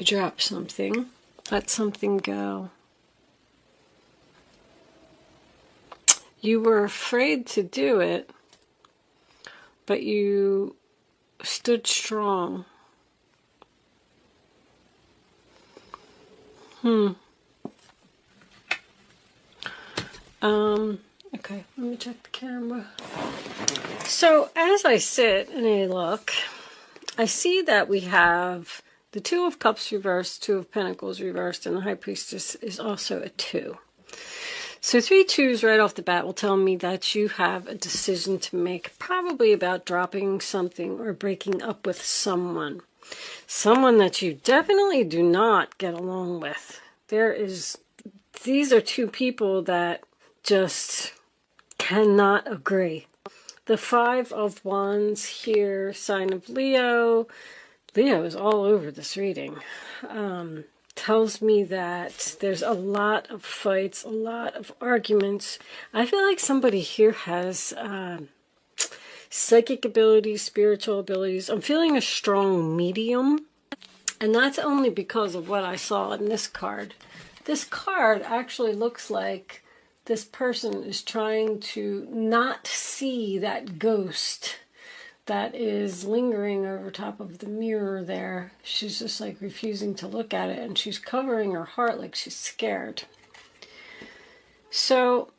drop something. Let something go. You were afraid to do it, but you stood strong. Okay, let me check the camera. So as I sit and I look, I see that we have the Two of Cups reversed, Two of Pentacles reversed, and the High Priestess is also a 2. So 3 2s right off the bat will tell me that you have a decision to make, probably about dropping something or breaking up with someone. Someone that you definitely do not get along with. These are 2 people that just cannot agree. The 5 of Wands here, sign of Leo. Leo is all over this reading. Tells me that there's a lot of fights, a lot of arguments. I feel like somebody here has psychic abilities, spiritual abilities. I'm feeling a strong medium, and that's only because of what I saw in this card. This card actually looks like this person is trying to not see that ghost that is lingering over top of the mirror there. She's just like refusing to look at it, and she's covering her heart like she's scared. So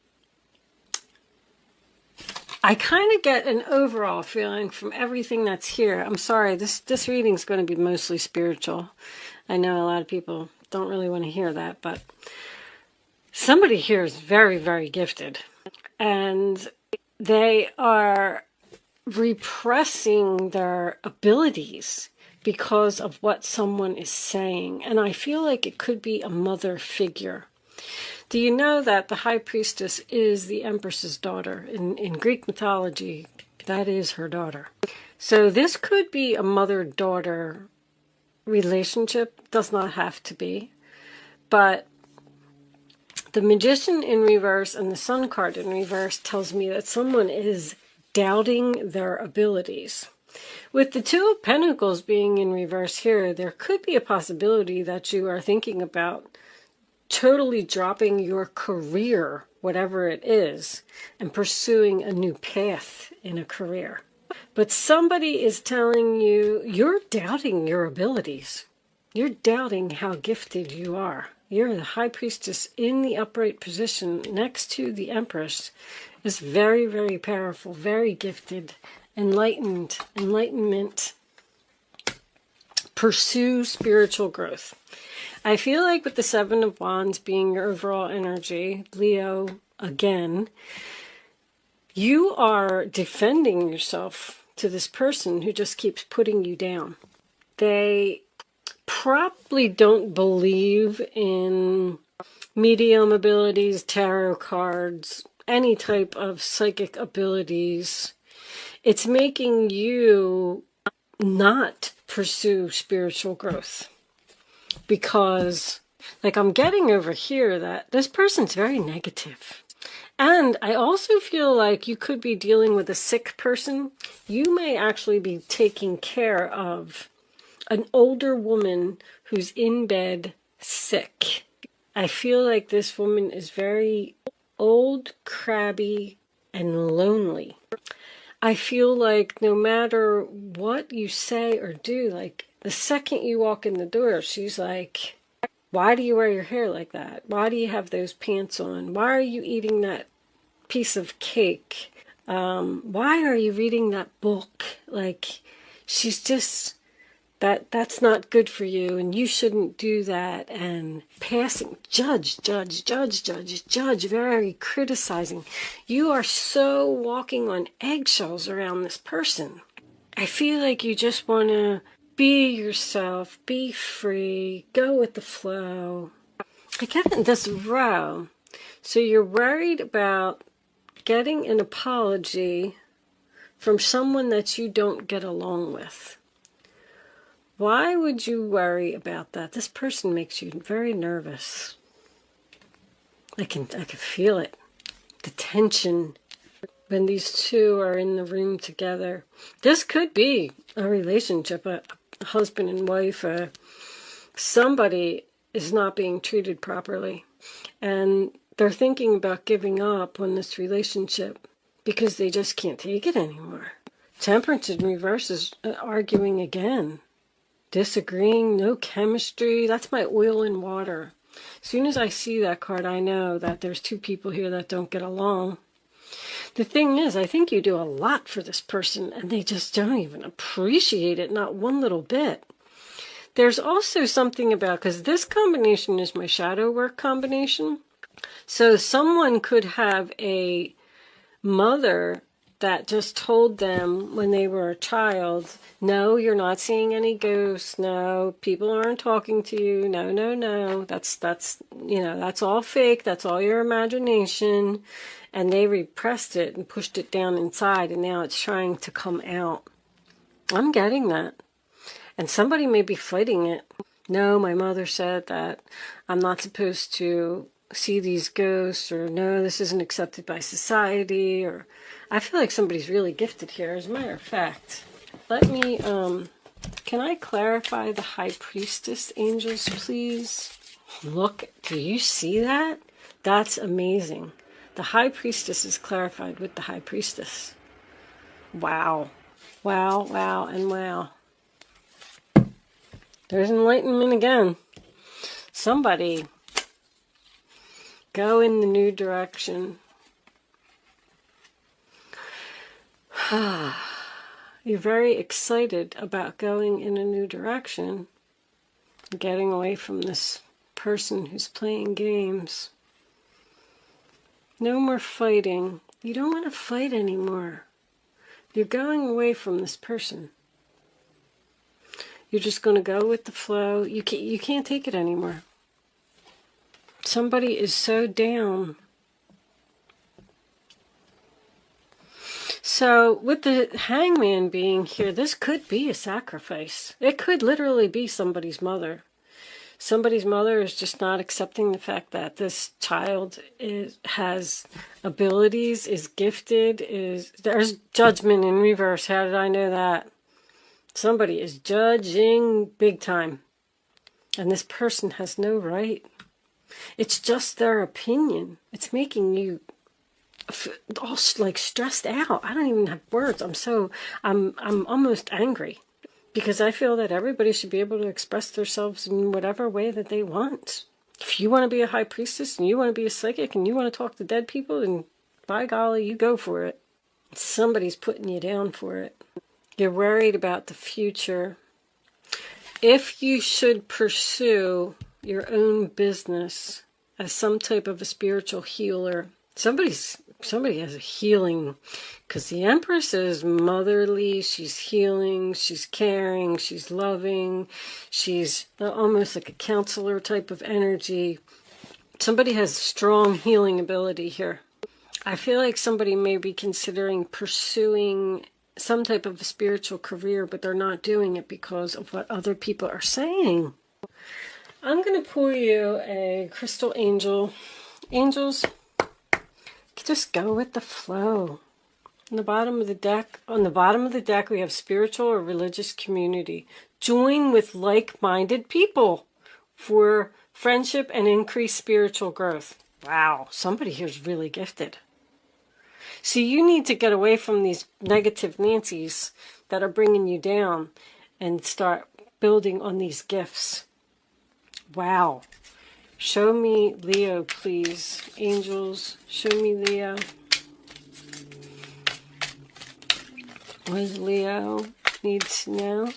I kind of get an overall feeling from everything that's here. I'm sorry, this reading is going to be mostly spiritual. I know a lot of people don't really want to hear that, but somebody here is very, very gifted, and they are repressing their abilities because of what someone is saying. And I feel like it could be a mother figure. Do you know that the High Priestess is the Empress's daughter? In Greek mythology, that is her daughter. So this could be a mother-daughter relationship. Does not have to be. But the Magician in reverse and the Sun card in reverse tells me that someone is doubting their abilities. With the Two of Pentacles being in reverse here, there could be a possibility that you are thinking about totally dropping your career, whatever it is, and pursuing a new path in a career. But somebody is telling you, you're doubting your abilities. You're doubting how gifted you are. You're the High Priestess in the upright position next to the Empress. Is very, very powerful, very gifted, enlightenment. Pursue spiritual growth. I feel like with the 7 of Wands being your overall energy, Leo again, you are defending yourself to this person who just keeps putting you down. They probably don't believe in medium abilities, tarot cards, any type of psychic abilities. It's making you not pursue spiritual growth. Because, like, I'm getting over here that this person's very negative. And I also feel like you could be dealing with a sick person. You may actually be taking care of an older woman who's in bed sick. I feel like this woman is very old, crabby, and lonely. I feel like no matter what you say or do, like the second you walk in the door, she's like, why do you wear your hair like that? Why do you have those pants on? Why are you eating that piece of cake? Why are you reading that book? Like, she's just, that's not good for you, and you shouldn't do that. And passing, judge, very criticizing. You are so walking on eggshells around this person. I feel like you just want to be yourself, be free, go with the flow. I get in this row. So you're worried about getting an apology from someone that you don't get along with. Why would you worry about that? This person makes you very nervous. I can feel it. The tension when these two are in the room together. This could be a relationship, a husband and wife, Somebody is not being treated properly, and they're thinking about giving up on this relationship because they just can't take it anymore. Temperance in reverse is arguing again, disagreeing, no chemistry. That's my oil and water. As soon as I see that card, I know that there's two people here that don't get along. The thing is, I think you do a lot for this person, and they just don't even appreciate it, not one little bit. There's also something about, because this combination is my shadow work combination, so someone could have a mother that just told them when they were a child, no, you're not seeing any ghosts, no, people aren't talking to you, no, no, no, that's all fake, that's all your imagination, and they repressed it and pushed it down inside, and now it's trying to come out. I'm getting that. And somebody may be fighting it. No, my mother said that I'm not supposed to see these ghosts, or no, this isn't accepted by society, or I feel like somebody's really gifted here. As a matter of fact, let me, can I clarify the High Priestess angels, please? Look, do you see that? That's amazing. The High Priestess is clarified with the High Priestess. Wow. Wow, wow, and wow. There's enlightenment again. Somebody go in the new direction. You're very excited about going in a new direction, getting away from this person who's playing games. No more fighting. You don't want to fight anymore. You're going away from this person. You're just going to go with the flow. You can't take it anymore. Somebody is so down. So with the Hangman being here, this could be a sacrifice. It could literally be somebody's mother. Somebody's mother is just not accepting the fact that this child has abilities, is gifted, there's judgment in reverse. How did I know that? Somebody is judging big time. And this person has no right. It's just their opinion. It's making you all like stressed out. I don't even have words. I'm almost angry. Because I feel that everybody should be able to express themselves in whatever way that they want. If you want to be a high priestess and you want to be a psychic and you want to talk to dead people, then by golly, you go for it. Somebody's putting you down for it. You're worried about the future. If you should pursue your own business as some type of a spiritual healer, somebody has a healing, because the Empress is motherly, she's healing, she's caring, she's loving, she's almost like a counselor type of energy. Somebody has strong healing ability here. I feel like somebody may be considering pursuing some type of a spiritual career, but they're not doing it because of what other people are saying. I'm going to pull you a crystal angel. Angels, just go with the flow. On the bottom of the deck, we have spiritual or religious community. Join with like-minded people for friendship and increased spiritual growth. Wow, somebody here's really gifted. So you need to get away from these negative Nancys that are bringing you down and start building on these gifts. Wow. Show me Leo, please. Angels, show me Leo. What does Leo need to know?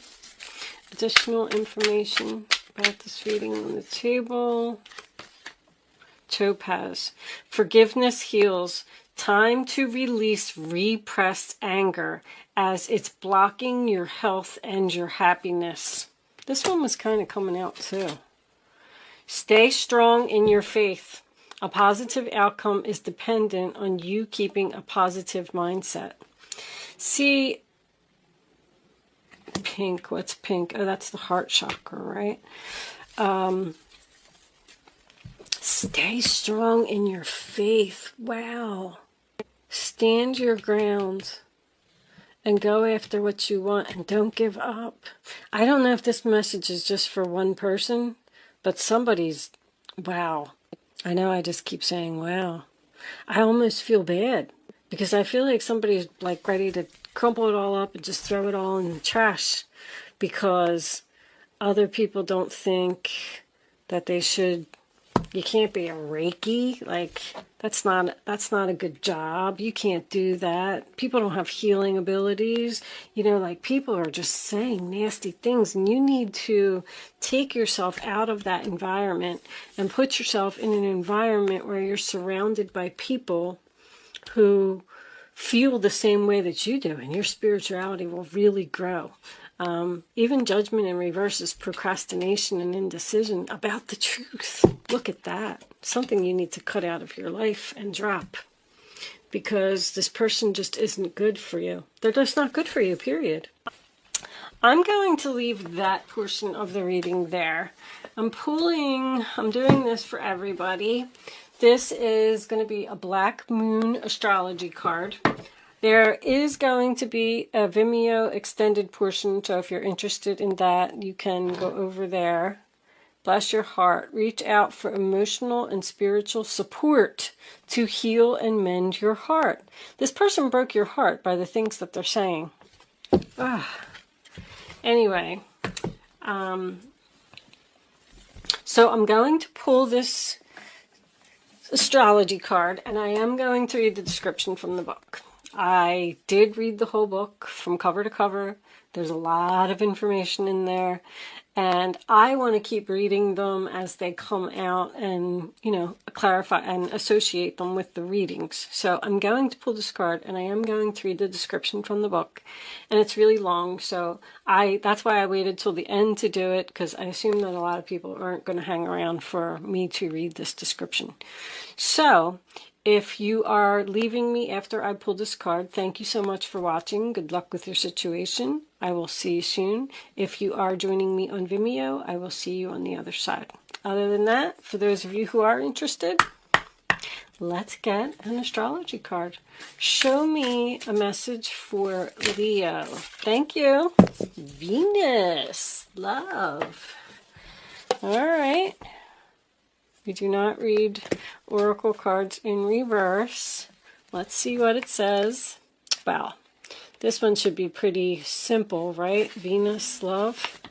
Additional information about this reading on the table. Topaz. Forgiveness heals. Time to release repressed anger as it's blocking your health and your happiness. This one was kind of coming out too. Stay strong in your faith. A positive outcome is dependent on you keeping a positive mindset. See, pink, what's pink? Oh, that's the heart chakra, right? Stay strong in your faith. Wow. Stand your ground and go after what you want and don't give up. I don't know if this message is just for one person, but somebody's, wow. I know I just keep saying, wow. I almost feel bad because I feel like somebody's like ready to crumple it all up and just throw it all in the trash because other people don't think that they should. You can't be a Reiki. Like, that's not a good job. You can't do that. People don't have healing abilities. You know, like, people are just saying nasty things, and you need to take yourself out of that environment and put yourself in an environment where you're surrounded by people who feel the same way that you do, and your spirituality will really grow. Even judgment in reverse is procrastination and indecision about the truth. Look at that. Something you need to cut out of your life and drop. Because this person just isn't good for you. They're just not good for you, period. I'm going to leave that portion of the reading there. I'm doing this for everybody. This is going to be a Black Moon astrology card. There is going to be a Vimeo extended portion, so if you're interested in that, you can go over there. Bless your heart. Reach out for emotional and spiritual support to heal and mend your heart. This person broke your heart by the things that they're saying. Anyway, so I'm going to pull this astrology card, and I am going to read the description from the book. I did read the whole book from cover to cover. There's a lot of information in there, and I want to keep reading them as they come out and, you know, clarify and associate them with the readings. So I'm going to pull this card, and I am going to read the description from the book, and it's really long, so that's why I waited till the end to do it, because I assume that a lot of people aren't going to hang around for me to read this description. So if you are leaving me after I pull this card, thank you so much for watching. Good luck with your situation. I will see you soon. If you are joining me on Vimeo, I will see you on the other side. Other than that, for those of you who are interested, let's get an astrology card. Show me a message for Leo. Thank you. Venus. Love. All right. We do not read oracle cards in reverse. Let's see what it says. Wow. This one should be pretty simple, right? Venus, love.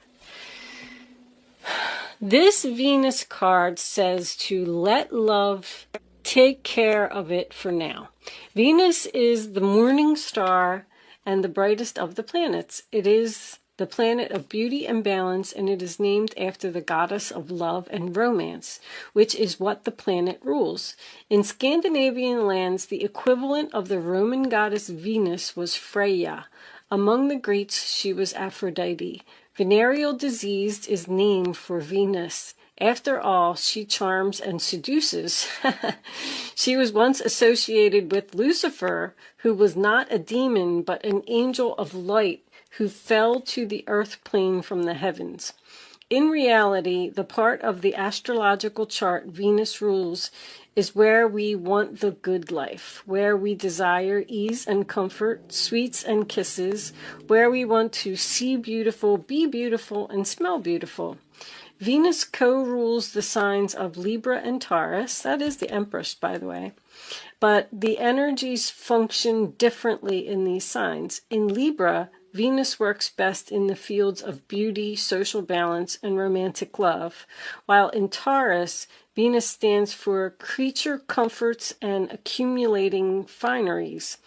This Venus card says to let love take care of it for now. Venus is the morning star and the brightest of the planets. It is the planet of beauty and balance, and it is named after the goddess of love and romance, which is what the planet rules. In Scandinavian lands, the equivalent of the Roman goddess Venus was Freya. Among the Greeks, she was Aphrodite. Venereal disease is named for Venus. After all, she charms and seduces. She was once associated with Lucifer, who was not a demon but an angel of light, who fell to the earth plane from the heavens. In reality, the part of the astrological chart Venus rules is where we want the good life, where we desire ease and comfort, sweets and kisses, where we want to see beautiful, be beautiful, and smell beautiful. Venus co-rules the signs of Libra and Taurus. That is the Empress, by the way. But the energies function differently in these signs. In Libra, Venus works best in the fields of beauty, social balance, and romantic love, while in Taurus, Venus stands for creature comforts and accumulating fineries.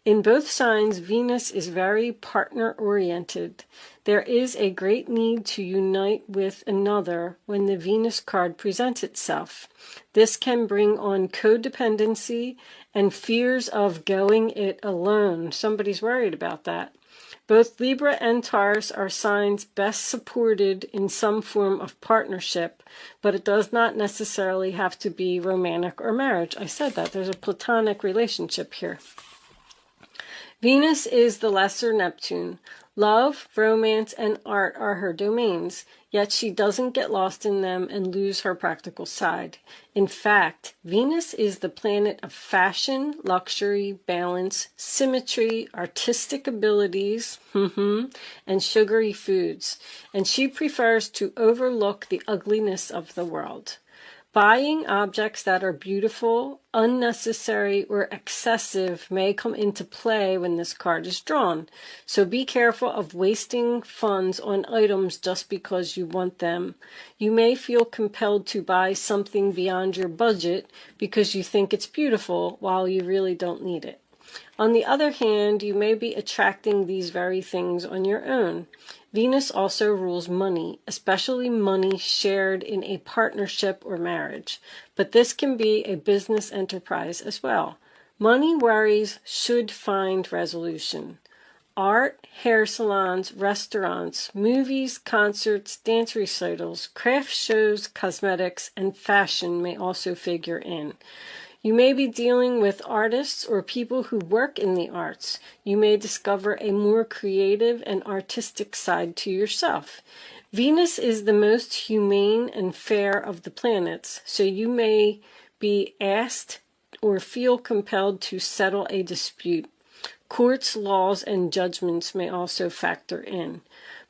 In both signs, Venus is very partner-oriented. There is a great need to unite with another when the Venus card presents itself. This can bring on codependency and fears of going it alone. Somebody's worried about that. Both Libra and Taurus are signs best supported in some form of partnership, but it does not necessarily have to be romantic or marriage. I said that. There's a platonic relationship here. Venus is the lesser Neptune. Love, romance, and art are her domains. yet she doesn't get lost in them and lose her practical side. In fact, Venus is the planet of fashion, luxury, balance, symmetry, artistic abilities, and sugary foods, and she prefers to overlook the ugliness of the world. Buying objects that are beautiful, unnecessary, or excessive may come into play when this card is drawn. So be careful of wasting funds on items just because you want them. You may feel compelled to buy something beyond your budget because you think it's beautiful while you really don't need it. On the other hand, you may be attracting these very things on your own. Venus also rules money, especially money shared in a partnership or marriage, but this can be a business enterprise as well. Money worries should find resolution. Art, hair salons, restaurants, movies, concerts, dance recitals, craft shows, cosmetics, and fashion may also figure in. You may be dealing with artists or people who work in the arts. You may discover a more creative and artistic side to yourself. Venus is the most humane and fair of the planets, so you may be asked or feel compelled to settle a dispute. Courts, laws, and judgments may also factor in.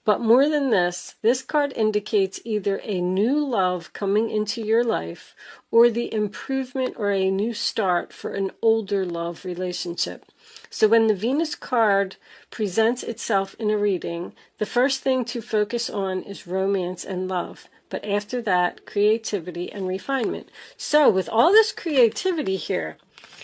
But more than this card indicates either a new love coming into your life or the improvement or a new start for an older love relationship. So when the Venus card presents itself in a reading, the first thing to focus on is romance and love. But after that, creativity and refinement. So with all this creativity here,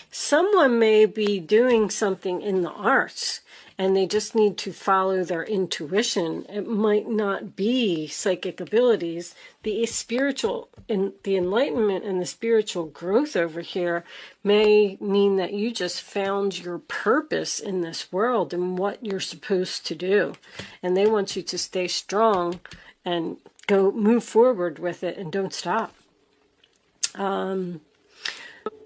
someone may be doing something in the arts and they just need to follow their intuition. It might not be psychic abilities. The spiritual, the enlightenment and the spiritual growth over here may mean that you just found your purpose in this world and what you're supposed to do. And they want you to stay strong and move forward with it and don't stop.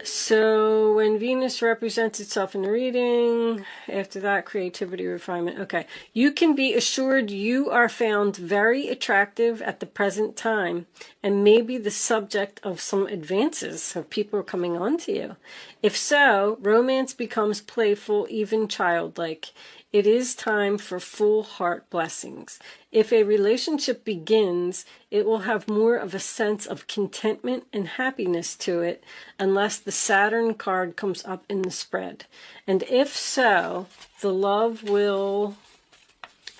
So when Venus represents itself in the reading, after that, creativity, refinement. Okay. You can be assured you are found very attractive at the present time and may be the subject of some advances, so people are coming on to you. If so, romance becomes playful, even childlike. It is time for full heart blessings. If a relationship begins, it will have more of a sense of contentment and happiness to it, unless the Saturn card comes up in the spread. And if so, the love will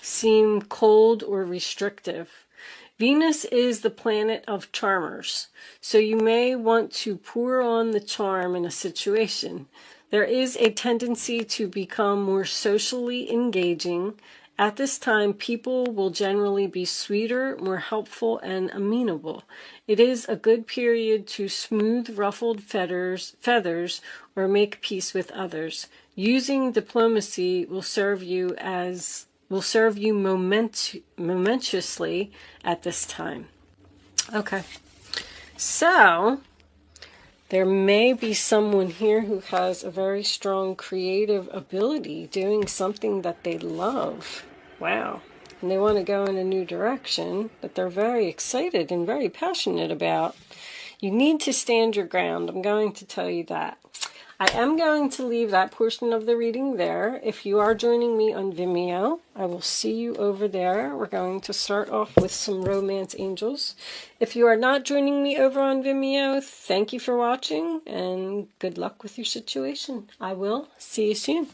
seem cold or restrictive. Venus is the planet of charmers, so you may want to pour on the charm in a situation. There is a tendency to become more socially engaging. At this time, people will generally be sweeter, more helpful, and amenable. It is a good period to smooth ruffled feathers or make peace with others. Using diplomacy will serve you momentously at this time. Okay, so there may be someone here who has a very strong creative ability doing something that they love. Wow. And they want to go in a new direction that they're very excited and very passionate about. You need to stand your ground. I'm going to tell you that. I am going to leave that portion of the reading there. If you are joining me on Vimeo, I will see you over there. We're going to start off with some romance angels. If you are not joining me over on Vimeo, thank you for watching and good luck with your situation. I will see you soon.